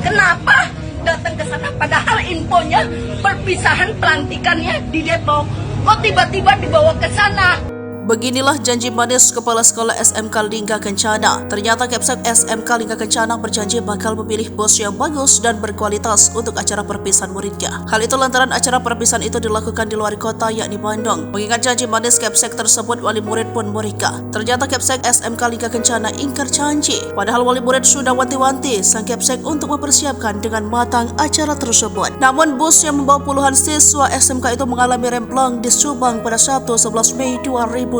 Kenapa datang ke sana? Padahal infonya perpisahan pelantikannya di Depok. Kok tiba-tiba dibawa ke sana? Beginilah janji manis Kepala Sekolah SMK Lingga Kencana. Ternyata Kepsek SMK Lingga Kencana berjanji bakal memilih bos yang bagus dan berkualitas untuk acara perpisahan muridnya. Hal itu lantaran acara perpisahan itu dilakukan di luar kota yakni Bandung. Mengingat janji manis Kepsek tersebut, wali murid pun mereka. Ternyata Kepsek SMK Lingga Kencana ingkar janji. Padahal wali murid sudah wanti-wanti sang Kepsek untuk mempersiapkan dengan matang acara tersebut. Namun bus yang membawa puluhan siswa SMK itu mengalami remblong di Subang pada Sabtu 11 Mei 2024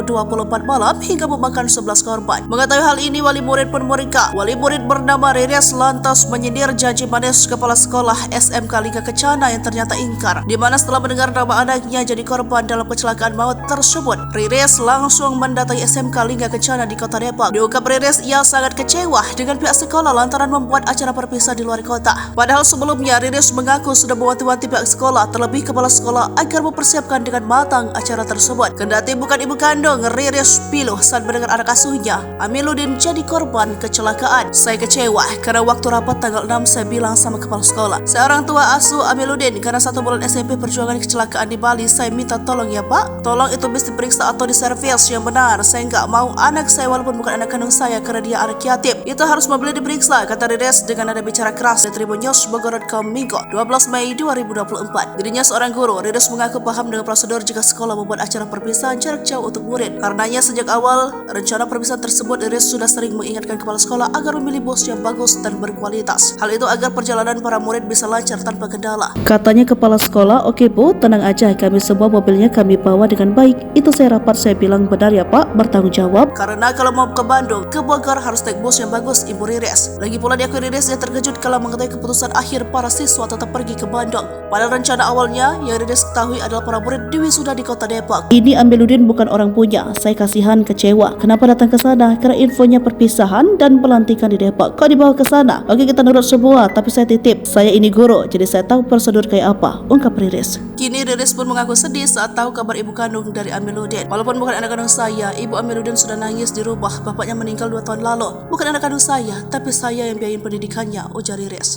malam hingga memakan 11 korban. Mengetahui hal ini, wali murid pun mereka. Wali murid bernama Riris lantas menyindir janji manis Kepala Sekolah SMK Lingga Kencana yang ternyata ingkar. Di mana setelah mendengar nama anaknya jadi korban dalam kecelakaan maut tersebut, Riris langsung mendatangi SMK Lingga Kencana di Kota Depok. Diungkap Riris, ia sangat kecewa dengan pihak sekolah lantaran membuat acara perpisahan di luar kota. Padahal sebelumnya Riris mengaku sudah mewanti-wanti pihak sekolah, terlebih kepala sekolah, agar mempersiapkan dengan matang acara tersebut. Kendati bukan ibu kandung, Riris piluh saat mendengar anak asuhnya Amiluddin jadi korban kecelakaan. Saya kecewa karena waktu rapat tanggal 6 saya bilang sama kepala sekolah, seorang tua asuh Amiluddin karena 1 bulan SMP perjuangan kecelakaan di Bali, saya minta tolong ya Pak, tolong itu bis diperiksa atau diservis yang benar. Saya nggak mau anak saya walaupun bukan anak kandung saya karena dia anak yatim itu harus membeli diperiksa, kata Riris dengan nada bicara keras di Tribun News Bogor.com Minggu 12 Mei 2024. Dirinya seorang guru, Riris mengaku paham dengan prosedur jika sekolah membuat acara perpisahan jarak jauh untuk murid. Karenanya sejak awal rencana perpisahan tersebut, Riris sudah sering mengingatkan kepala sekolah agar memilih bos yang bagus dan berkualitas. Hal itu agar perjalanan para murid bisa lancar tanpa kendala. Katanya kepala sekolah, oke Bu, tenang aja, kami semua mobilnya kami bawa dengan baik. Itu saya rapat, saya bilang benar ya Pak, bertanggung jawab. Karena kalau mau ke Bandung, ke Bogor harus naik bos yang bagus, Ibu Riris. Lagi pula diakui Riris dia terkejut kalau mengetahui keputusan akhir para siswa tetap pergi ke Bandung. Padahal rencana awalnya yang Riris ketahui adalah para murid diwisuda di Kota Depok. Ini Amiluddin bukan orang punya. Saya kasihan, kecewa. Kenapa datang ke sana? Karena infonya perpisahan dan pelantikan di Depok. Kok dibawa ke sana? Oke, kita nurut semua, tapi saya titip. Saya ini guru, jadi saya tahu prosedur kayak apa, ungkap Riris. Kini Riris pun mengaku sedih saat tahu kabar ibu kandung dari Amiluddin. Walaupun bukan anak kandung saya, ibu Amiluddin sudah nangis di rumah. Bapaknya meninggal 2 tahun lalu. Bukan anak kandung saya, tapi saya yang biayain pendidikannya, ujar Riris.